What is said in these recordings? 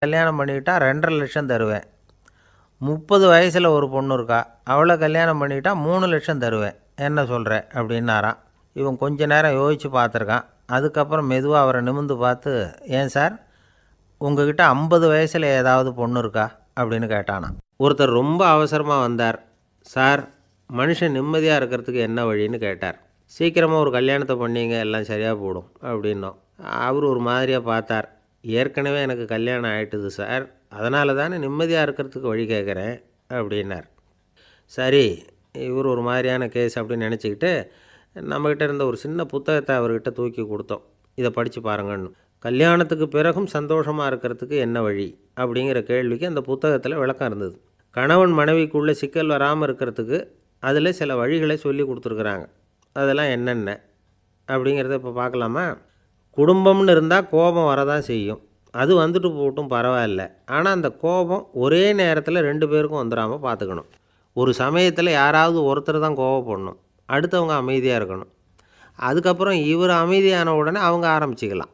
கல்யாணம் பண்ணிக்கிட்டா 2,50,000 தருவேன். 30 வயசில் ஒரு பொண்ணு இருக்கா, அவளை கல்யாணம் பண்ணிக்கிட்டா 3,00,000 தருவேன். என்ன சொல்கிற அப்படின்னாராம். இவன் கொஞ்ச நேரம் யோசித்து பார்த்துருக்கான். அதுக்கப்புறம் மெதுவாக அவரை நிமிர்ந்து பார்த்து, ஏன் சார், உங்ககிட்ட 50 வயசில் ஏதாவது பொண்ணு இருக்கா அப்படின்னு கேட்டானான். ஒருத்தர் ரொம்ப அவசரமாக வந்தார். சார், மனுஷன் நிம்மதியாக இருக்கிறதுக்கு என்ன வழின்னு கேட்டார். சீக்கிரமாக ஒரு கல்யாணத்தை பண்ணிங்க, எல்லாம் சரியாக போடும் அப்படின்னோம். அவர் ஒரு மாதிரியாக பார்த்தார். ஏற்கனவே எனக்கு கல்யாணம் ஆகிட்டுது சார், அதனால தானே நிம்மதியாக இருக்கிறதுக்கு வழி கேட்குறேன் அப்படின்னார். சரி, இவர் ஒரு மாதிரியான கேஸ் அப்படின்னு நினச்சிக்கிட்டு நம்மக்கிட்ட இருந்த ஒரு சின்ன புத்தகத்தை அவர்கிட்ட தூக்கி கொடுத்தோம். இதை படித்து பாருங்கன்னு. கல்யாணத்துக்கு பிறகும் சந்தோஷமாக இருக்கிறதுக்கு என்ன வழி அப்படிங்கிற கேள்விக்கு அந்த புத்தகத்தில் விளக்கம் இருந்தது. கணவன் மனைவிக்குள்ளே சிக்கல் வராமல் இருக்கிறதுக்கு அதில் சில வழிகளை சொல்லி கொடுத்துருக்குறாங்க. அதெல்லாம் என்னென்ன அப்படிங்கிறத இப்போ பார்க்கலாமா? குடும்பம்னு இருந்தால் கோபம் வரதான் செய்யும். அது வந்துட்டு போட்டும் பரவாயில்ல. ஆனால் அந்த கோபம் ஒரே நேரத்தில் 2 பேருக்கும் வந்துடாமல் பார்த்துக்கணும். ஒரு சமயத்தில் யாராவது ஒருத்தர் தான் கோபப்படணும், அடுத்தவங்க அமைதியாக இருக்கணும். அதுக்கப்புறம் இவர் அமைதியான உடனே அவங்க ஆரம்பிச்சிக்கலாம்.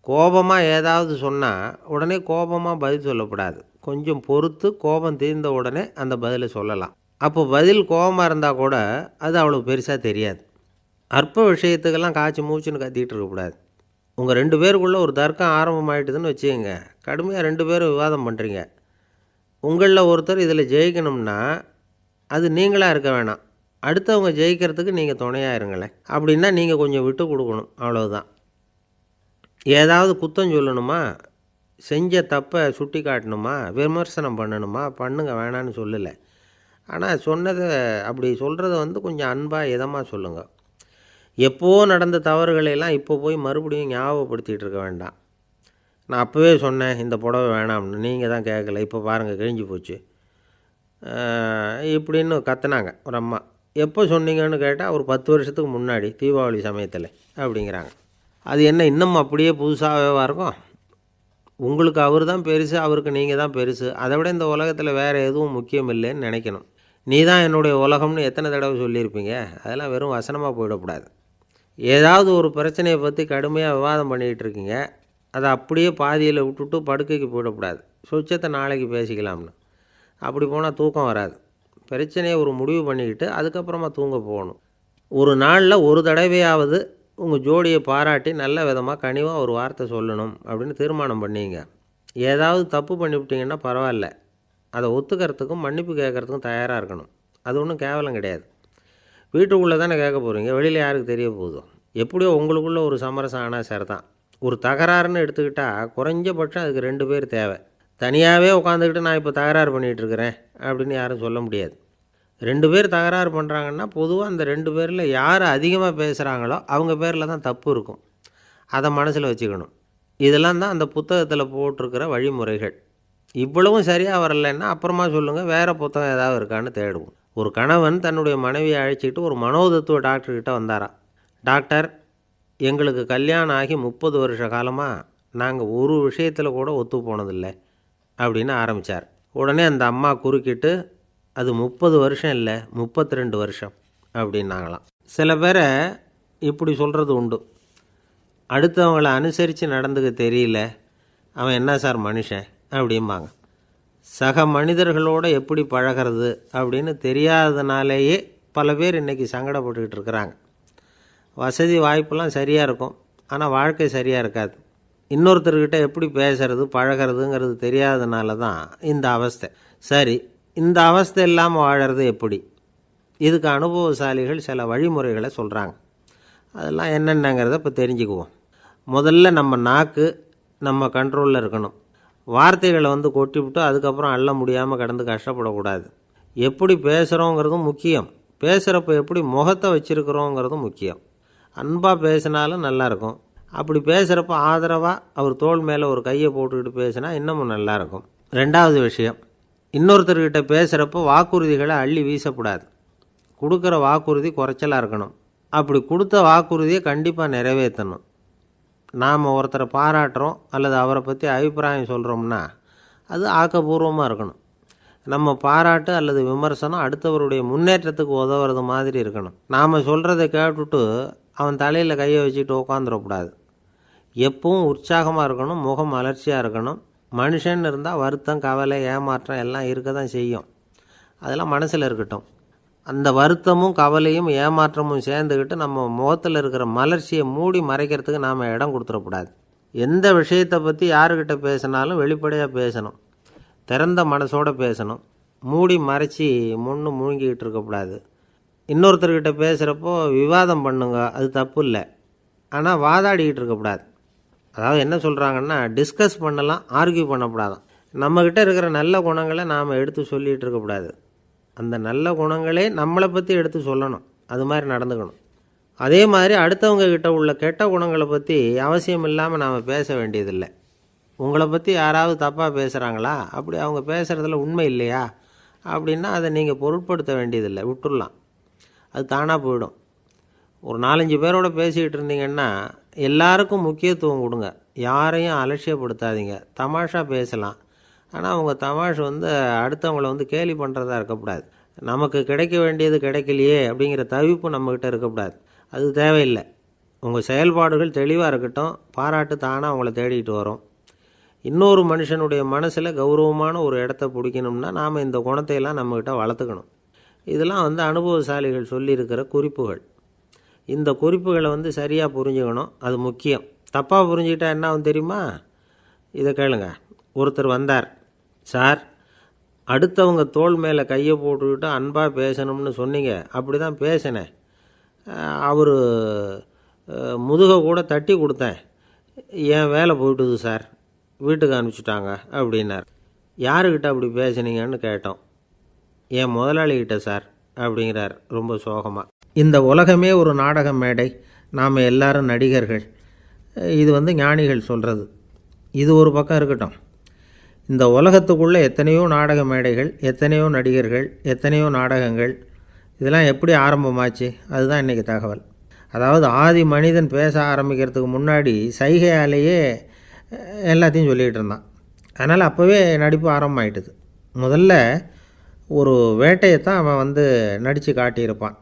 கோபமாக ஏதாவது சொன்னால் உடனே கோபமாக பதில் சொல்லக்கூடாது. கொஞ்சம் பொறுத்து கோபம் தீர்ந்த உடனே அந்த பதிலை சொல்லலாம். அப்போ பதில் கோபமாக இருந்தால் கூட அது அவ்வளோ பெருசாக தெரியாது. அற்ப விஷயத்துக்கெல்லாம் காய்ச்சி மூச்சுன்னு கத்திகிட்டு இருக்கக்கூடாது. உங்கள் 2 பேருக்குள்ளே ஒரு தர்க்கம் ஆரம்பமாயிட்டுதுன்னு வச்சுக்கோங்க. கடுமையாக 2 பேரும் விவாதம் பண்ணுறீங்க. உங்களில் ஒருத்தர் இதில் ஜெயிக்கணும்னா அது நீங்களாக இருக்க வேணாம், அடுத்தவங்க ஜெயிக்கிறதுக்கு நீங்கள் துணையாக இருங்களேன். அப்படின்னா நீங்கள் கொஞ்சம் விட்டு கொடுக்கணும், அவ்வளவுதான். ஏதாவது குத்தம் சொல்லணுமா, செஞ்ச தப்பை சுட்டி காட்டணுமா, விமர்சனம் பண்ணணுமா, பண்ணுங்க, வேணான்னு சொல்லலை. ஆனால் சொன்னதை அப்படி சொல்கிறத கொஞ்சம் அன்பாக இதமாக சொல்லுங்கள். எப்போவோ நடந்த தவறுகளையெல்லாம் இப்போ போய் மறுபடியும் ஞாபகப்படுத்திகிட்டு இருக்க வேண்டாம். நான் அப்போவே சொன்னேன் இந்த புடவை வேணாம்னு, நீங்கள் தான் கேட்கல, இப்போ பாருங்கள் கிழிஞ்சு போச்சு இப்படின்னு கத்துனாங்க ஒரு அம்மா. எப்போ சொன்னீங்கன்னு கேட்டால் ஒரு 10 வருஷத்துக்கு முன்னாடி தீபாவளி சமயத்தில் அப்படிங்கிறாங்க. அது என்ன இன்னும் அப்படியே புதுசாகவே இருக்கும்? உங்களுக்கு அவர் தான் பெருசு, அவருக்கு நீங்கள் தான் பெருசு. அதை விட இந்த உலகத்தில் வேறு எதுவும் முக்கியம் இல்லைன்னு நினைக்கணும். நீ தான் என்னுடைய உலகம்னு எத்தனை தடவை சொல்லியிருப்பீங்க? அதெல்லாம் வெறும் வசனமாக போயிடக்கூடாது. ஏதாவது ஒரு பிரச்சனையை பற்றி கடுமையாக விவாதம் பண்ணிக்கிட்டு இருக்கீங்க, அதை அப்படியே பாதியில் விட்டுட்டு படுக்கைக்கு போயிடக்கூடாது. சொச்சத்தை நாளைக்கு பேசிக்கலாம்னு. அப்படி போனால் தூக்கம் வராது. பிரச்சனையை ஒரு முடிவு பண்ணிக்கிட்டு அதுக்கப்புறமா தூங்க போகணும். ஒரு நாளில் ஒரு தடவையாவது உங்கள் ஜோடியை பாராட்டி நல்ல விதமாக கனிவாக ஒரு வார்த்தை சொல்லணும் அப்படின்னு தீர்மானம் பண்ணிங்க. ஏதாவது தப்பு பண்ணிவிட்டிங்கன்னா பரவாயில்ல, அதை ஒத்துக்கிறதுக்கும் மன்னிப்பு கேட்குறதுக்கும் தயாராக இருக்கணும். அது ஒன்றும் கேவலம் கிடையாது. வீட்டுக்குள்ளே தானே கேட்க போகிறீங்க, வெளியில் யாருக்கு தெரிய போகுதோ? எப்படியோ உங்களுக்குள்ளே ஒரு சமரசம் ஆனால் சரி தான். ஒரு தகராறுன்னு எடுத்துக்கிட்டால் குறைஞ்சபட்சம் அதுக்கு 2 பேர் தேவை. தனியாகவே உட்காந்துக்கிட்டு நான் இப்போ தகராறு பண்ணிகிட்ருக்கிறேன் அப்படின்னு யாரும் சொல்ல முடியாது. 2 பேர் தகராறு பண்ணுறாங்கன்னா பொதுவாக அந்த 2 பேரில் யார் அதிகமாக பேசுகிறாங்களோ அவங்க பேரில் தான் தப்பு இருக்கும். அதை மனசில் வச்சுக்கணும். இதெல்லாம் தான் அந்த புத்தகத்தில் போட்டிருக்கிற வழிமுறைகள். இவ்வளவும் சரியாக வரலைன்னா அப்புறமா சொல்லுங்கள், வேறு புத்தகம் ஏதாவது இருக்கான்னு தேடுவோம். ஒரு கணவன் தன்னுடைய மனைவியை அழைச்சிக்கிட்டு ஒரு மனோதத்துவ டாக்டர்கிட்ட வந்தாராம். டாக்டர், எங்களுக்கு கல்யாணம் ஆகி 30 வருஷ காலமாக நாங்கள் ஒரு விஷயத்தில் கூட ஒத்து போனதில்லை அப்படின்னு ஆரம்பித்தார். உடனே அந்த அம்மா குறுக்கிட்டு, அது 30 வருஷம் இல்லை, 32 வருஷம் அப்படின்னாங்களாம். சில பேரை இப்படி சொல்கிறது உண்டு. அடுத்தவங்களை அனுசரித்து நடந்துக்க தெரியல, அவன் என்ன சார் மனுஷன் அப்படிம்பாங்க. சக மனிதர்களோடு எப்படி பழகிறது அப்படின்னு தெரியாததுனாலேயே பல பேர் இன்றைக்கி சங்கடப்பட்டுக்கிட்டு இருக்கிறாங்க. வசதி வாய்ப்பெல்லாம் சரியாக இருக்கும், ஆனால் வாழ்க்கை சரியாக இருக்காது. இன்னொருத்தர்கிட்ட எப்படி பேசுறது பழகிறதுங்கிறது தெரியாததுனால தான் இந்த அவஸ்தை. சரி, இந்த அவஸ்தை இல்லாமல் வாழறது எப்படி? இதுக்கு அனுபவசாலிகள் சில வழிமுறைகளை சொல்கிறாங்க. அதெல்லாம் என்னென்னங்கிறத இப்போ தெரிஞ்சுக்குவோம். முதல்ல நம்ம நாக்கு நம்ம கண்ட்ரோலில் இருக்கணும். வார்த்தைகளை கொட்டிவிட்டு அதுக்கப்புறம் அள்ள முடியாமல் கடந்து கஷ்டப்படக்கூடாது. எப்படி பேசுகிறோங்கிறதும் முக்கியம், பேசுகிறப்ப எப்படி முகத்தை வச்சுருக்கிறோங்கிறதும் முக்கியம். அன்பாக பேசினாலும் நல்லாயிருக்கும். அப்படி பேசுகிறப்ப ஆதரவாக அவர் தோள் மேலே ஒரு கையை போட்டுக்கிட்டு பேசினா இன்னமும் நல்லாயிருக்கும். 2வது விஷயம், இன்னொருத்தர்கிட்ட பேசுகிறப்போ வாக்குறுதிகளை அள்ளி வீசக்கூடாது. கொடுக்குற வாக்குறுதி குறைச்சலாக இருக்கணும். அப்படி கொடுத்த வாக்குறுதியை கண்டிப்பாக நிறைவேற்றணும். நாம் ஒருத்தரை பாராட்டுறோம் அல்லது அவரை பற்றி அபிப்பிராயம் சொல்கிறோம்னா அது ஆக்கப்பூர்வமாக இருக்கணும். நம்ம பாராட்டு அல்லது விமர்சனம் அடுத்தவருடைய முன்னேற்றத்துக்கு உதவுறது மாதிரி இருக்கணும். நாம் சொல்கிறத கேட்டுட்டு அவன் தலையில் கையை வச்சுட்டு உட்காந்துடக்கூடாது. எப்பவும் உற்சாகமாக இருக்கணும், முகம் அலர்ச்சியாக இருக்கணும், மனுஷன் இருந்தால் வருத்தம், கவலை, ஏமாற்றம் எல்லாம் இருக்க தான் செய்யும். அதெல்லாம் மனசில் இருக்கட்டும். அந்த வருத்தமும் கவலையும் ஏமாற்றமும் சேர்ந்துக்கிட்டு நம்ம முகத்தில் இருக்கிற மலர்ச்சியை மூடி மறைக்கிறதுக்கு நாம் இடம் கொடுத்துடக்கூடாது. எந்த விஷயத்தை பற்றி யாருக்கிட்ட பேசினாலும் வெளிப்படையாக பேசணும், திறந்த மனசோடு பேசணும். மூடி மறைச்சி முன்னு மூழ்கிக்கிட்டு இருக்கக்கூடாது. இன்னொருத்தர்கிட்ட பேசுகிறப்போ விவாதம் பண்ணுங்க, அது தப்பு இல்லை. ஆனால் வாதாடிக்கிட்டு இருக்கக்கூடாது. அதாவது என்ன சொல்கிறாங்கன்னா, டிஸ்கஸ் பண்ணலாம், ஆர்கியூ பண்ணக்கூடாதான். நம்மக்கிட்ட இருக்கிற நல்ல குணங்களை நாம் எடுத்து சொல்லிகிட்டு இருக்கக்கூடாது. அந்த நல்ல குணங்களே நம்மளை பற்றி எடுத்து சொல்லணும். அது மாதிரி நடந்துக்கணும். அதே மாதிரி அடுத்தவங்க கிட்ட உள்ள கெட்ட குணங்களை பற்றி அவசியம் இல்லாமல் நாம் பேச வேண்டியதில்லை. உங்களை பற்றி யாராவது தப்பாக பேசுகிறாங்களா, அப்படி அவங்க பேசுகிறதுல உண்மை இல்லையா அப்படின்னா அதை நீங்கள் பொருட்படுத்த வேண்டியதில்லை, விட்டுடலாம். அது தானாக போயிடும். ஒரு 4-5 பேரோட பேசிக்கிட்டு இருந்தீங்கன்னா எல்லாருக்கும் முக்கியத்துவம் கொடுங்க, யாரையும் அலட்சியப்படுத்தாதீங்க. தமாஷா பேசலாம், ஆனால் அவங்க தமாஷ் அடுத்தவங்களை கேலி பண்ணுறதா இருக்கக்கூடாது. நமக்கு கிடைக்க வேண்டியது கிடைக்கலையே அப்படிங்கிற தவிப்பு நம்மக்கிட்ட இருக்கக்கூடாது. அது தேவையில்லை. உங்கள் செயல்பாடுகள் தெளிவாக இருக்கட்டும், பாராட்டு தானாக அவங்கள தேடிட்டு வரும். இன்னொரு மனுஷனுடைய மனசில் கௌரவமான ஒரு இடத்த பிடிக்கணும்னா நாம் இந்த குணத்தையெல்லாம் நம்மக்கிட்ட வளர்த்துக்கணும். இதெல்லாம் அனுபவசாலிகள் சொல்லியிருக்கிற குறிப்புகள். இந்த குறிப்புகளை சரியாக புரிஞ்சுக்கணும், அது முக்கியம். தப்பாக புரிஞ்சுக்கிட்டா என்ன ஆகும் தெரியுமா? இதை கேளுங்க. ஒருத்தர் வந்தார், சார் அடுத்தவங்க தோள் மேலே கையை போட்டுக்கிட்டு அன்பாக பேசணும்னு சொன்னீங்க, அப்படி தான் பேசினேன். அவர் முதுகை கூட தட்டி கொடுத்தேன், என் வேலை போயிட்டுது சார், வீட்டுக்கு அனுப்பிச்சிட்டாங்க அப்படின்னார். யாருக்கிட்ட அப்படி பேசுனீங்கன்னு கேட்டோம். என் முதலாளிகிட்ட சார் அப்படிங்கிறார் ரொம்ப சோகமாக. இந்த உலகமே ஒரு நாடக மேடை, நாம் எல்லாரும் நடிகர்கள். இது ஞானிகள் சொல்கிறது. இது ஒரு பக்கம் இருக்கட்டும். இந்த உலகத்துக்குள்ளே எத்தனையோ நாடக மேடைகள், எத்தனையோ நடிகர்கள், எத்தனையோ நாடகங்கள். இதெல்லாம் எப்படி ஆரம்பமாச்சு? அதுதான் இன்றைக்கி தகவல். அதாவது ஆதி மனிதன் பேச ஆரம்பிக்கிறதுக்கு முன்னாடி சைகையாலேயே எல்லாத்தையும் சொல்லிகிட்டு இருந்தான். அதனால் அப்போவே நடிப்பு ஆரம்பமாயிட்டுது. முதல்ல ஒரு வேட்டையைத்தான் அவன் நடித்து காட்டியிருப்பான்.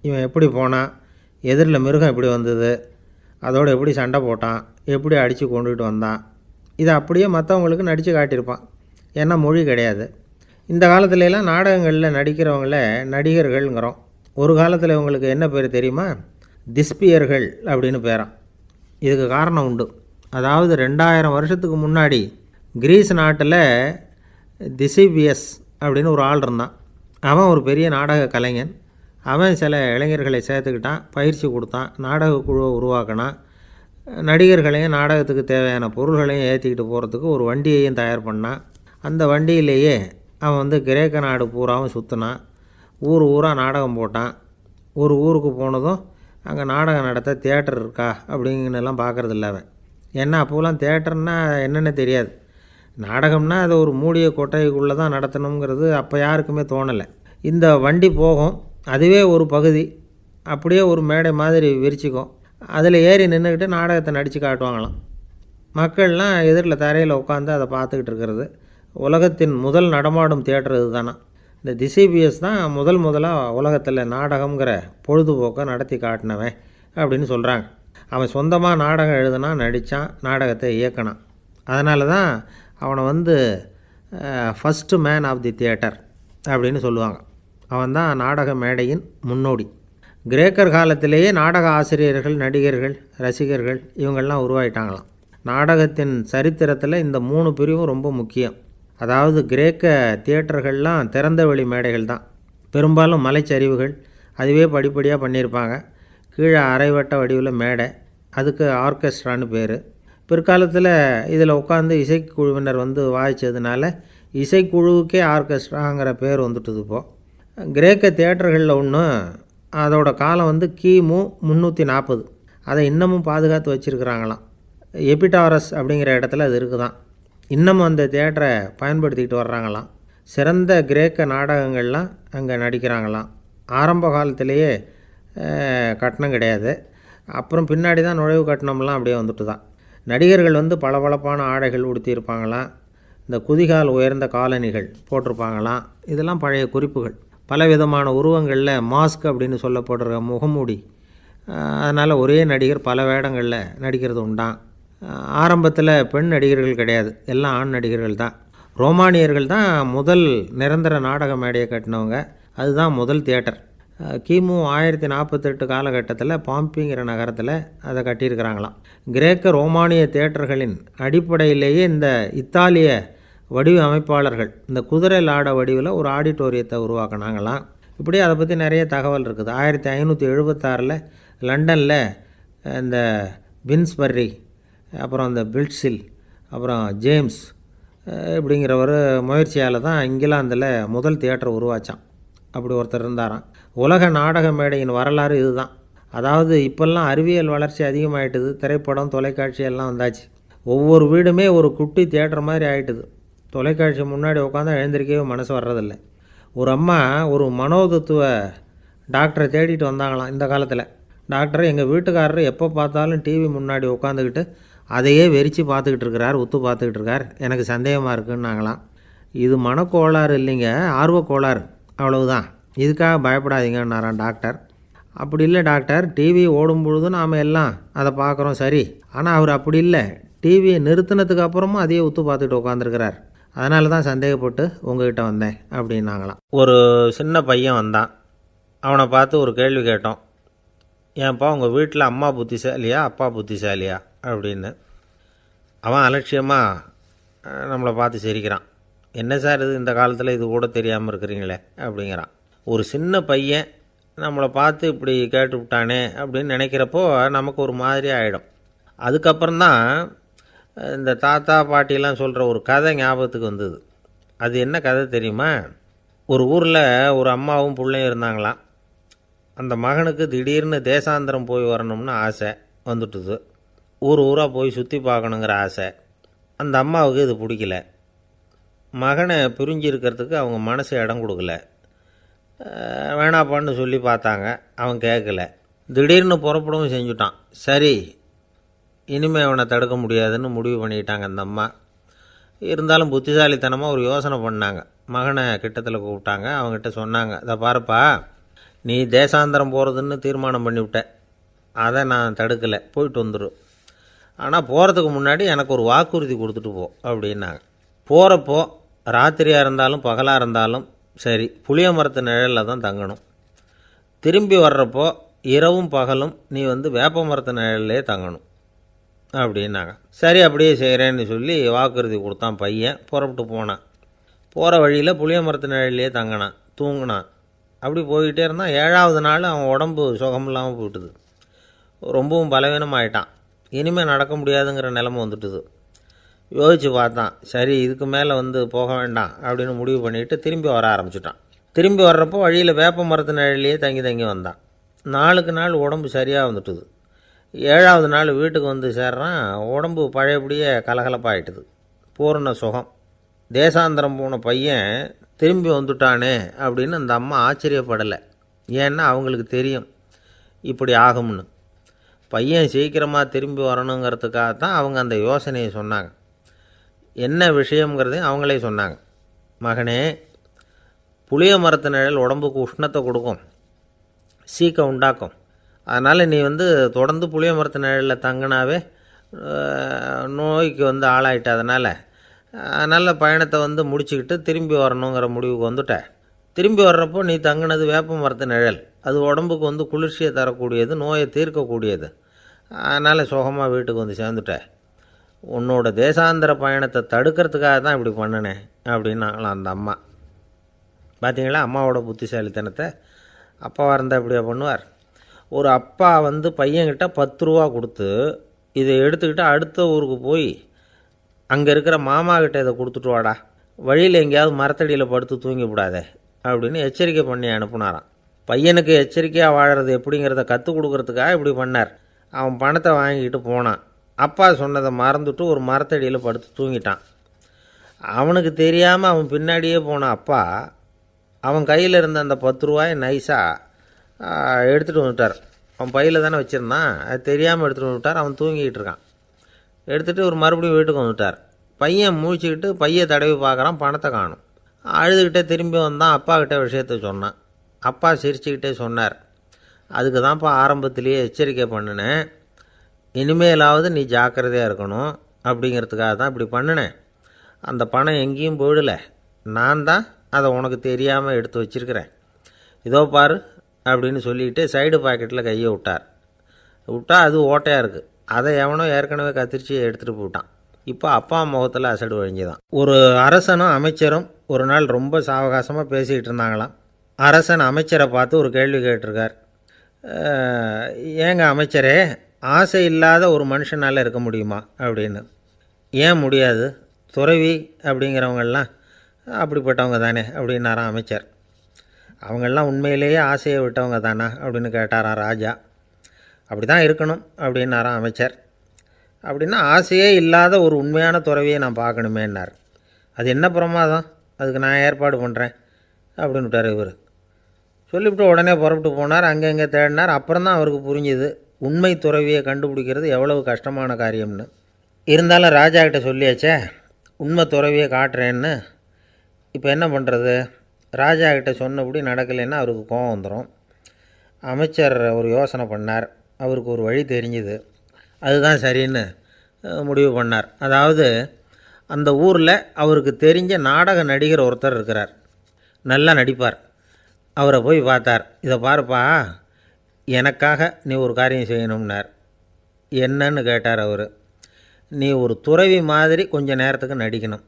இவன் எப்படி போனான், எதிரில் மிருகம் எப்படி வந்தது, அதோடு எப்படி சண்டை போட்டான், எப்படி அடித்து கொண்டுகிட்டு வந்தான், இதை அப்படியே மற்றவங்களுக்கு நடித்து காட்டியிருப்பான். ஏன்னா மொழி கிடையாது. இந்த காலத்துலலாம் நாடகங்களில் நடிக்கிறவங்கள நடிகர்கள்ங்கிறோம். ஒரு காலத்தில் இவங்களுக்கு என்ன பேர் தெரியுமா? திஸ்பியர்கள் அப்படின்னு பேரான். இதுக்கு காரணம் உண்டு. அதாவது 2000 வருஷத்துக்கு முன்னாடி கிரீஸ் நாட்டில் திசிபியஸ் அப்படின்னு ஒரு ஆள் இருந்தான். அவன் ஒரு பெரிய நாடக கலைஞன். அவன் சில இளைஞர்களை சேர்த்துக்கிட்டான், பயிற்சி கொடுத்தான், நாடக குழுவை உருவாக்கினான். நடிகர்களையும் நாடகத்துக்கு தேவையான பொருள்களையும் ஏற்றிக்கிட்டு போகிறதுக்கு ஒரு வண்டியையும் தயார் பண்ணான். அந்த வண்டியிலேயே அவன் கிரேக்க நாடு பூராவும் சுற்றினான். ஊர் ஊராக நாடகம் போட்டான். ஒரு ஊருக்கு போனதும் அங்கே நாடகம் நடத்த தியேட்டர் இருக்கா அப்படிங்கன்னெல்லாம் பார்க்குறதில்ல அவன். ஏன்னா அப்போலாம் தியேட்டர்னா என்னென்ன தெரியாது. நாடகம்னா அதை ஒரு மூடிய கொட்டைக்குள்ளே தான் நடத்தணுங்கிறது அப்போ யாருக்குமே தோணலை. இந்த வண்டி போகும், அதுவே ஒரு பகுதி, அப்படியே ஒரு மேடை மாதிரி விரிச்சிக்கும். அதில் ஏறி நின்றுக்கிட்டு நாடகத்தை நடித்து காட்டுவாங்களாம். மக்கள்லாம் எதிரில் தரையில் உட்காந்து அதை பார்த்துக்கிட்டு இருக்கிறது. உலகத்தின் முதல் நடமாடும் தியேட்டர் இது தானே. இந்த திசிபிஎஸ் தான் முதலாக உலகத்தில் நாடகங்கிற பொழுதுபோக்கை நடத்தி காட்டினவன் அப்படின்னு சொல்கிறாங்க. அவன் சொந்தமாக நாடகம் எழுதுனா, நடித்தான், நாடகத்தை இயக்கினான். அதனால தான் அவனை first man of the theatre அப்படின்னு சொல்லுவாங்க. அவன் தான் நாடக மேடையின் முன்னோடி. கிரேக்கர் காலத்திலேயே நாடக ஆசிரியர்கள், நடிகர்கள், ரசிகர்கள் இவங்கள்லாம் உருவாயிட்டாங்களாம். நாடகத்தின் சரித்திரத்தில் இந்த 3 பிரிவும் ரொம்ப முக்கியம். அதாவது கிரேக்க தியேட்டர்கள்லாம் திறந்த வெளி மேடைகள் தான். பெரும்பாலும் மலைச்சரிவுகள், அதுவே படிப்படியாக பண்ணியிருப்பாங்க. கீழே அரைவட்ட வடிவில் மேடை, அதுக்கு ஆர்கெஸ்ட்ரான்னு பேர். பிற்காலத்தில் இதில் உட்காந்து இசைக்குழுவினர் வாய்ச்சதுனால இசைக்குழுவுக்கே ஆர்கெஸ்ட்ராங்கிற பேர் வந்துட்டுது. இப்போது கிரேக்க தியேட்டர்களில் ஒன்று, அதோட காலம் கிமு 340. அதை இன்னமும் பாதுகாத்து வச்சுருக்கிறாங்களாம். எபிடாரஸ் அப்படிங்கிற இடத்துல அது இருக்குதான். இன்னமும் அந்த தியேட்டரை பயன்படுத்திக்கிட்டு வர்றாங்களாம். சிறந்த கிரேக்க நாடகங்கள்லாம் அங்கே நடிக்கிறாங்களாம். ஆரம்ப காலத்திலேயே கட்டணம் கிடையாது. அப்புறம் பின்னாடி தான் நுழைவு கட்டணம்லாம் அப்படியே வந்துட்டு தான். நடிகர்கள் பளபளப்பான ஆடைகள் உடுத்தியிருப்பாங்களாம். இந்த குதிகால் உயர்ந்த காலணிகள் போட்டிருப்பாங்களாம். இதெல்லாம் பழைய குறிப்புகள். பலவிதமான உருவங்களில் மாஸ்க் அப்படின்னு சொல்லப்படுற முகமூடி. அதனால் ஒரே நடிகர் பல வேடங்களில் நடிக்கிறது உண்டான். ஆரம்பத்தில் பெண் நடிகர்கள் கிடையாது, எல்லாம் ஆண் நடிகர்கள் தான். ரோமானியர்கள் தான் முதல் நிரந்தர நாடக மேடையை கட்டினவங்க. அதுதான் முதல் தியேட்டர். கிமு 1048 காலகட்டத்தில் பாம்பிங்கிற நகரத்தில் அதை கட்டியிருக்கிறாங்களாம். கிரேக்க ரோமானிய தியேட்டர்களின் அடிப்படையிலேயே இந்த இத்தாலிய வடிவமைப்பாளர்கள் இந்த குதிரை லாட வடிவில் ஒரு ஆடிட்டோரியத்தை உருவாக்கினாங்களாம். இப்படி அதை பற்றி நிறைய தகவல் இருக்குது. 1576 லண்டனில் இந்த பின்ஸ்பர்ரி, அப்புறம் இந்த பில்ட்ஸில், அப்புறம் ஜேம்ஸ் இப்படிங்கிற ஒரு முயற்சியால் தான் இங்கிலாந்தில் முதல் தியேட்டர் உருவாச்சான். அப்படி ஒருத்தர் இருந்தாராம். உலக நாடக மேடையின் வரலாறு இதுதான். அதாவது இப்போல்லாம் அறிவியல் வளர்ச்சி அதிகமாகிட்டுது, திரைப்படம் தொலைக்காட்சி எல்லாம் வந்தாச்சு. ஒவ்வொரு வீடுமே ஒரு குட்டி தியேட்டர் மாதிரி ஆகிட்டுது. தொலைக்காட்சி முன்னாடி உட்காந்தா எழுந்திரிக்கவே மனசு வர்றதில்லை. ஒரு அம்மா ஒரு மனோதத்துவ டாக்டரை தேடிட்டு வந்தாங்களாம் இந்த காலத்தில். டாக்டர், எங்கள் வீட்டுக்காரர் எப்போ பார்த்தாலும் டிவி முன்னாடி உட்காந்துக்கிட்டு அதையே வெறிச்சு பார்த்துக்கிட்டு இருக்கிறார், உத்து பார்த்துக்கிட்டு இருக்கார், எனக்கு சந்தேகமாக இருக்குன்னாங்களாம். இது மனக்கோளாறு இல்லைங்க, ஆர்வக்கோளாறு, அவ்வளவுதான், இதுக்காக பயப்படாதீங்கன்னாரான் டாக்டர். அப்படி இல்லை டாக்டர், டிவி ஓடும் பொழுது நாம் எல்லாம் அதை பார்க்குறோம் சரி, ஆனால் அவர் அப்படி இல்லை, டிவியை நிறுத்தினதுக்கு அப்புறமும் அதையே உத்து பார்த்துக்கிட்டு உட்காந்துருக்கிறார், அதனால தான் சந்தேகப்பட்டு உங்ககிட்ட வந்தேன் அப்படின்னாங்களாம். ஒரு சின்ன பையன் வந்தான். அவனை பார்த்து ஒரு கேள்வி கேட்டோம். ஏன்ப்பா உங்கள் வீட்டில் அம்மா புத்திசாலியா அப்பா புத்திசாலியா அப்படின்னு. அவன் அலட்சியமாக நம்மளை பார்த்து சிரிக்கிறான். என்ன சார் இது, இந்த காலத்தில் இது கூட தெரியாமல் இருக்கிறீங்களே அப்படிங்கிறான். ஒரு சின்ன பையன் நம்மளை பார்த்து இப்படி கேட்டு விட்டானே அப்படின்னு நினைக்கிறப்போ நமக்கு ஒரு மாதிரி ஆகிடும். அதுக்கப்புறம்தான் இந்த தாத்தா பாட்டிலாம் சொல்கிற ஒரு கதை ஞாபகத்துக்கு வந்தது. அது என்ன கதை தெரியுமா? ஒரு ஊரில் ஒரு அம்மாவும் பிள்ளையும் இருந்தாங்களாம். அந்த மகனுக்கு திடீர்னு தேசாந்திரம் போய் வரணும்னு ஆசை வந்துட்டுது. ஊராக போய் சுற்றி பார்க்கணுங்கிற ஆசை. அந்த அம்மாவுக்கு இது பிடிக்கல. மகனை பிரிஞ்சு இருக்கிறதுக்கு அவங்க மனசு இடம் கொடுக்கல. வேணாப்பான்னு சொல்லி பார்த்தாங்க, அவன் கேட்கல. திடீர்னு புறப்படவும் செஞ்சுட்டான். சரி, இனிமேல் அவனை தடுக்க முடியாதுன்னு முடிவு பண்ணிட்டாங்க அந்த அம்மா. இருந்தாலும் புத்திசாலித்தனமாக ஒரு யோசனை பண்ணாங்க. மகனை கிட்டத்தில் கூப்பிட்டாங்க. அவங்ககிட்ட சொன்னாங்க, அதை பாருப்பா, நீ தேசாந்திரம் போகிறதுன்னு தீர்மானம் பண்ணிவிட்ட, அதை நான் தடுக்கலை, போயிட்டு வந்துடும். ஆனால் போகிறதுக்கு முன்னாடி எனக்கு ஒரு வாக்குறுதி கொடுத்துட்டு போ அப்படின்னாங்க. போகிறப்போ ராத்திரியாக இருந்தாலும் பகலாக இருந்தாலும் சரி, புளிய மரத்து நிழலில் தான் தங்கணும். திரும்பி வர்றப்போ இரவும் பகலும் நீ வேப்ப மரத்து நிழல்லே தங்கணும் அப்படின்னாங்க. சரி, அப்படியே செய்கிறேன்னு சொல்லி வாக்குறுதி கொடுத்தான் பையன். புறப்பட்டு போனான். போகிற வழியில் புளிய மரத்து நிழல்லே தங்கினான், தூங்கினான். அப்படி போய்கிட்டே இருந்தான். 7ஆவது நாள் அவன் உடம்பு சுகமில்லாமல் போயிட்டுது. ரொம்பவும் பலவீனமாயிட்டான். இனிமேல் நடக்க முடியாதுங்கிற நிலைமை வந்துட்டுது. யோசித்து பார்த்தான். சரி, இதுக்கு மேலே போக வேண்டாம் அப்படின்னு முடிவு பண்ணிவிட்டு திரும்பி வர ஆரம்பிச்சிட்டான். திரும்பி வர்றப்போ வழியில் வேப்ப மரத்து நிழல்லையே தங்கி தங்கி வந்தான். நாளுக்கு நாள் உடம்பு சரியாக வந்துட்டுது. 7ஆவது நாள் வீட்டுக்கு சேர்றான். உடம்பு பழையபடியே கலகலப்பாயிட்டுது. பூர்ண சுகம். தேசாந்திரம் போன பையன் திரும்பி வந்துட்டானே அப்படின்னு அந்த அம்மா ஆச்சரியப்படலை. ஏன்னா அவங்களுக்கு தெரியும் இப்படி ஆகும்னு. பையன் சீக்கிரமாக திரும்பி வரணுங்கிறதுக்காகத்தான் அவங்க அந்த யோசனையை சொன்னாங்க. என்ன விஷயங்கிறதையும் அவங்களே சொன்னாங்க. மகனே, புளிய மரத்து நிழல் உடம்புக்கு உஷ்ணத்தை கொடுக்கும், சீக்கம் உண்டாக்கும். அதனால் நீ தொடர்ந்து புளிய மரத்து நிழலில் தங்கினாவே நோய்க்கு ஆளாயிட்ட. அதனால் பயணத்தை முடிச்சுக்கிட்டு திரும்பி வரணுங்கிற முடிவுக்கு வந்துட்ட. திரும்பி வர்றப்போ நீ தங்கினது வேப்ப மரத்து நிழல். அது உடம்புக்கு குளிர்ச்சியை தரக்கூடியது, நோயை தீர்க்கக்கூடியது. அதனால் சுகமாக வீட்டுக்கு சேர்ந்துட்ட. உன்னோட தேசாந்திர பயணத்தை தடுக்கிறதுக்காக தான் இப்படி பண்ணினேன் அப்படின்னாங்களாம் அந்த அம்மா. பார்த்தீங்களா அம்மாவோட புத்திசாலித்தனத்தை? அப்பாவாக இருந்தால் இப்படியா பண்ணுவார்? ஒரு அப்பா பையன்கிட்ட 10 ரூபா கொடுத்து இதை எடுத்துக்கிட்டு அடுத்த ஊருக்கு போய் அங்கே இருக்கிற மாமா கிட்ட இதை கொடுத்துட்டு வாடா, வழியில் எங்கேயாவது மரத்தடியில் படுத்து தூங்கிவிடாதே அப்படின்னு எச்சரிக்கை பண்ணி அனுப்புனாராம். பையனுக்கு எச்சரிக்கையாக வாழறது எப்படிங்கிறத கற்றுக் கொடுக்கறதுக்காக இப்படி பண்ணார். அவன் பணத்தை வாங்கிக்கிட்டு போனான். அப்பா சொன்னதை மறந்துட்டு ஒரு மரத்தடியில் படுத்து தூங்கிட்டான். அவனுக்கு தெரியாமல் அவன் பின்னாடியே போன அப்பா அவன் கையில் இருந்த அந்த 10 ரூபாயை நைஸாக எடுத்துகிட்டு வந்துட்டார். அவன் பையில் தானே வச்சுருந்தான், அது தெரியாமல் எடுத்துகிட்டு வந்துட்டார். அவன் தூங்கிக்கிட்டு இருக்கான். எடுத்துகிட்டு ஒரு மறுபடியும் வீட்டுக்கு வந்துட்டார். பையன் முழிச்சுக்கிட்டு பையை தடவி பார்க்குறான், பணத்தை காணும். அழுதுகிட்டே திரும்பி வந்தான். அப்பா கிட்ட விஷயத்த சொன்னான். அப்பா சிரிச்சுக்கிட்டே சொன்னார், அதுக்கு தான்ப்பா ஆரம்பத்திலேயே எச்சரிக்கை பண்ணினேன், இனிமேலாவது நீ ஜாக்கிரதையாக இருக்கணும் அப்படிங்கிறதுக்காக தான் இப்படி பண்ணினேன். அந்த பணம் எங்கேயும் போயிடலை, நான் தான் அதை உனக்கு தெரியாமல் எடுத்து வச்சிருக்கிறேன். இதோ பாரு அப்படின்னு சொல்லிட்டு சைடு பாக்கெட்டில் கையை விட்டால் அது ஓட்டையாக இருக்குது. அதை எவனோ ஏற்கனவே கத்திரிச்சு எடுத்துகிட்டு போட்டான். இப்போ அப்பா முகத்தில் அசடு வழிஞ்சுதான். ஒரு அரசனும் அமைச்சரும் ஒரு நாள் ரொம்ப சாவகாசமாக பேசிக்கிட்டு இருந்தாங்களாம். அரசன் அமைச்சரை பார்த்து ஒரு கேள்வி கேட்டிருக்கார். ஏங்க அமைச்சரே, ஆசை இல்லாத ஒரு மனுஷனால் இருக்க முடியுமா அப்படின்னு. ஏன் முடியாது, துறவி அப்படிங்கிறவங்கெல்லாம் அப்படிப்பட்டவங்க தானே அப்படின்னாராம் அமைச்சர். அவங்கெல்லாம் உண்மையிலேயே ஆசையை விட்டவங்க தானா அப்படின்னு கேட்டாராம் ராஜா. அப்படி தான் இருக்கணும் அப்படின்னாராம் அமைச்சர். அப்படின்னா ஆசையே இல்லாத ஒரு உண்மையான துறவியை நான் பார்க்கணுமேன்னார். அது என்ன பிரமாதம், அதுக்கு நான் ஏற்பாடு பண்ணுறேன் அப்படின்னு விட்டார் இவர். சொல்லிவிட்டு உடனே புறப்பட்டு போனார். அங்கே தேடினார். அப்புறம் தான் அவருக்கு புரிஞ்சுது உண்மை துறவியை கண்டுபிடிக்கிறது எவ்வளவு கஷ்டமான காரியம்னு. இருந்தாலும் ராஜா கிட்ட சொல்லியாச்சே உண்மை துறவியை காட்டுறேன்னு. இப்போ என்ன பண்ணுறது? ராஜா கிட்ட சொன்னபடி நடக்கலைன்னா அவருக்கு கோபம் வந்துடும். அமைச்சர் ஒரு யோசனை பண்ணார். அவருக்கு ஒரு வழி தெரிஞ்சுது. அதுதான் சரின்னு முடிவு பண்ணார். அதாவது அந்த ஊரில் அவருக்கு தெரிஞ்ச நாடக நடிகர் ஒருத்தர் இருக்கிறார், நல்லா நடிப்பார். அவரை போய் பார்த்தார். இதை பாருப்பா, எனக்காக நீ ஒரு காரியம் செய்யணும்னார். என்னன்னு கேட்டார் அவர். நீ ஒரு துறவி மாதிரி கொஞ்சம் நேரத்துக்கு நடிக்கணும்.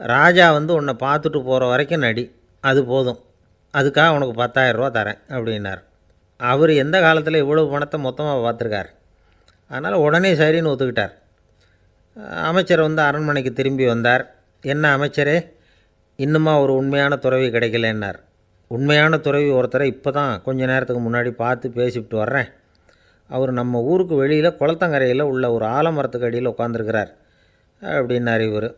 ராஜா உன்னை பார்த்துட்டு போகிற வரைக்கும் நடி, அது போதும். அதுக்காக உனக்கு 10,000 ரூபா தரேன் அப்படின்னார். அவர் எந்த காலத்தில் இவ்வளவு பணத்தை மொத்தமாக பார்த்துருக்கார். அதனால் உடனே சரின்னு ஒத்துக்கிட்டார். அமைச்சர் அரண்மனைக்கு திரும்பி வந்தார். என்ன அமைச்சரே, இன்னுமா ஒரு உண்மையான துறவி கிடைக்கலன்னார். உண்மையான துறவி ஒருத்தரை இப்போ தான் கொஞ்சம் நேரத்துக்கு முன்னாடி பார்த்து பேசிவிட்டு வர்றேன். அவர் நம்ம ஊருக்கு வெளியில் குளத்தங்கரையில் உள்ள ஒரு ஆலமரத்துக்கு அடியில் உட்காந்துருக்கிறார் அப்படின்னார் இவர்.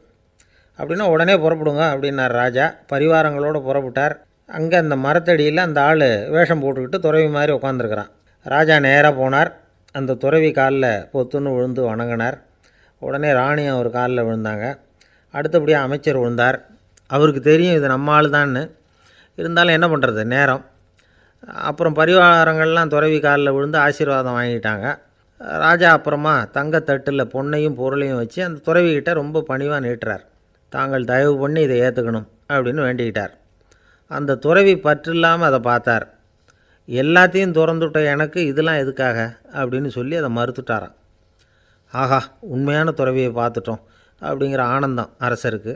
அப்படின்னா உடனே புறப்படுங்க அப்படின்னார் ராஜா. பரிவாரங்களோடு புறப்பட்டார். அங்கே அந்த மரத்தடியில் அந்த ஆள் வேஷம் போட்டுக்கிட்டு துறவி மாதிரி உட்காந்துருக்கிறான். ராஜா நேராக போனார். அந்த துறவி காலில் பொத்துன்னு விழுந்து வணங்கினார். உடனே ராணியும் அவர் காலில் விழுந்தாங்க. அடுத்தபடியாக அமைச்சர் விழுந்தார். அவருக்கு தெரியும் இது நம்ம ஆள் தான்னு. இருந்தாலும் என்ன பண்ணுறது, நேரம். அப்புறம் பரிவாரங்கள்லாம் துறவி காலில் விழுந்து ஆசீர்வாதம் வாங்கிட்டாங்க. ராஜா அப்புறமா தங்கத்தட்டில் பொன்னையும் பொருளையும் வச்சு அந்த துறவிக்கிட்ட ரொம்ப பணிவாக நீட்டுறார். தாங்கள் தயவு பண்ணி இதை ஏற்றுக்கணும் அப்படின்னு வேண்டிக்கிட்டார். அந்த துறவி பற்றில்லாமல் அதை பார்த்தார். எல்லாத்தையும் திறந்துவிட்ட எனக்கு இதெல்லாம் எதுக்காக அப்படின்னு சொல்லி அதை மறுத்துட்டாராம். ஆஹா, உண்மையான துறவியை பார்த்துட்டோம் அப்படிங்கிற ஆனந்தம் அரசருக்கு.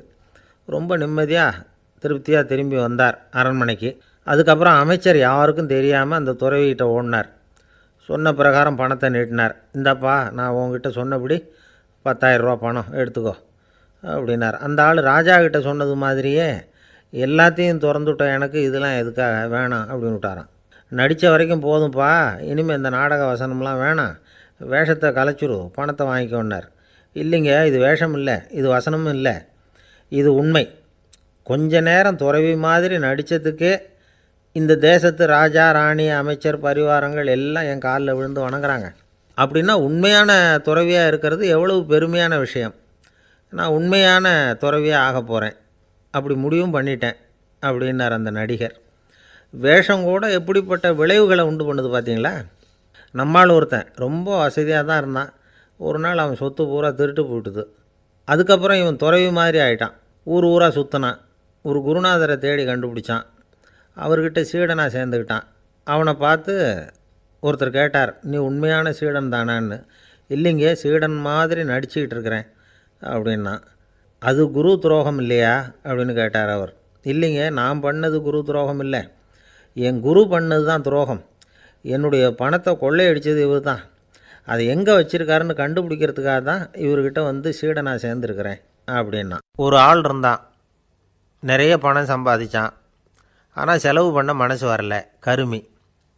ரொம்ப நிம்மதியாக திருப்தியாக திரும்பி வந்தார் அரண்மனைக்கு. அதுக்கப்புறம் அமைச்சர் யாருக்கும் தெரியாமல் அந்த துறவிகிட்ட ஓடினார். சொன்ன பிரகாரம் பணத்தை நீட்டினார். இந்தாப்பா, நான் உங்ககிட்ட சொன்னபடி 10,000 ரூபா பணம் எடுத்துக்கோ அப்படின்னார். அந்த ஆள் ராஜா கிட்ட சொன்னது மாதிரியே எல்லாத்தையும் திறந்துவிட்ட எனக்கு இதெல்லாம் எதுக்காக வேணாம் அப்படின்னு விட்டாராம். நடித்த வரைக்கும் போதும்ப்பா, இனிமேல் இந்த நாடக வசனம்லாம் வேணாம், வேஷத்தை கலைச்சிரு, பணத்தை வாங்கிக்கோன்னார். இல்லைங்க, இது வேஷம் இல்லை, இது வசனமும் இல்லை, இது உண்மை. கொஞ்ச நேரம் துறவி மாதிரி நடித்ததுக்கே இந்த தேசத்து ராஜா, ராணி, அமைச்சர், பரிவாரங்கள் எல்லாம் என் காலில் விழுந்து வணங்குறாங்க. அப்படின்னா உண்மையான துறவியாக இருக்கிறது எவ்வளவு பெருமையான விஷயம். நான் உண்மையான துறவியாக ஆக போகிறேன், அப்படி முடிவும் பண்ணிட்டேன் அப்படின்னார் அந்த நடிகர். வேஷம் கூட எப்படிப்பட்ட விளைவுகளை உண்டு பண்ணுது பார்த்தீங்களா. நம்மால் ஒருத்தன் ரொம்ப வசதியாக தான் இருந்தான். ஒரு நாள் அவன் சொத்து பூரா திருட்டு போட்டுது. அதுக்கப்புறம் இவன் துறவி மாதிரி ஆகிட்டான். ஊர் ஊராக சுற்றினான். ஒரு குருநாதரை தேடி கண்டுபிடிச்சான். அவர்கிட்ட சீடனாக சேர்ந்துக்கிட்டான். அவனை பார்த்து ஒருத்தர் கேட்டார், நீ உண்மையான சீடன் தானான்னு. இல்லைங்க, சீடன் மாதிரி நடிச்சுக்கிட்டு இருக்கிறேன் அப்படின்னா. அது குரு துரோகம் இல்லையா அப்படின்னு கேட்டார் அவர். இல்லைங்க, நான் பண்ணது குரு துரோகம் இல்லை, என் குரு பண்ணது தான் துரோகம். என்னுடைய பணத்தை கொள்ளையடித்தது இவர் தான். அதை எங்கே வச்சுருக்காருன்னு கண்டுபிடிக்கிறதுக்காக தான் இவர்கிட்ட சீடனாக சேர்ந்துருக்கிறேன் அப்படின்னா. ஒரு ஆள் இருந்தான், நிறைய பணம் சம்பாதிச்சான். ஆனால் செலவு பண்ண மனசு வரல, கருமி.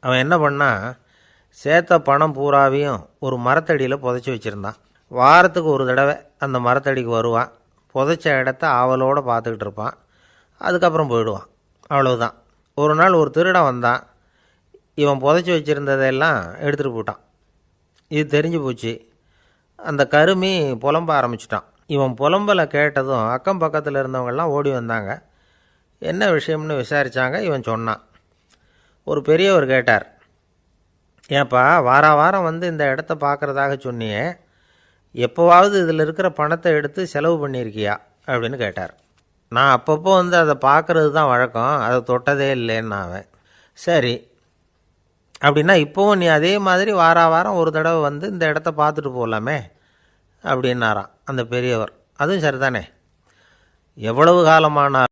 அவன் என்ன பண்ணால், சேர்த்த பணம் பூராவையும் ஒரு மரத்தடியில் புதைச்சி வச்சுருந்தான். வாரத்துக்கு ஒரு தடவை அந்த மரத்தடிக்கு வருவான். புதைச்ச இடத்த ஆவலோடு பார்த்துக்கிட்டு இருப்பான். அதுக்கப்புறம் போயிடுவான். அவ்வளவுதான். ஒரு நாள் ஒரு திருடன் வந்தான். இவன் புதைச்சி வச்சுருந்ததெல்லாம் எடுத்துகிட்டு போட்டான். இது தெரிஞ்சு போச்சு. அந்த கருமி புலம்ப ஆரம்பிச்சிட்டான். இவன் புலம்பலை கேட்டதும் அக்கம் பக்கத்தில் இருந்தவங்கெல்லாம் ஓடி வந்தாங்க. என்ன விஷயம்னு விசாரித்தாங்க. இவன் சொன்னான். ஒரு பெரியவர் கேட்டார், ஏன்ப்பா வாரம் வந்து இந்த இடத்த பார்க்குறதாக சொன்னியே, எப்போவாவது இதில் இருக்கிற பணத்தை எடுத்து செலவு பண்ணியிருக்கியா அப்படின்னு கேட்டார். நான் அப்பப்போ வந்து அதை பார்க்குறது தான் வழக்கம், அதை தொட்டதே இல்லைன்னு அவன். சரி, அப்படின்னா இப்போவும் நீ அதே மாதிரி வாரம் ஒரு தடவை வந்து இந்த இடத்த பார்த்துட்டு போகலாமே அப்படின்னாராம் அந்த பெரியவர். அதுவும் சரிதானே, எவ்வளவு காலமானாலும்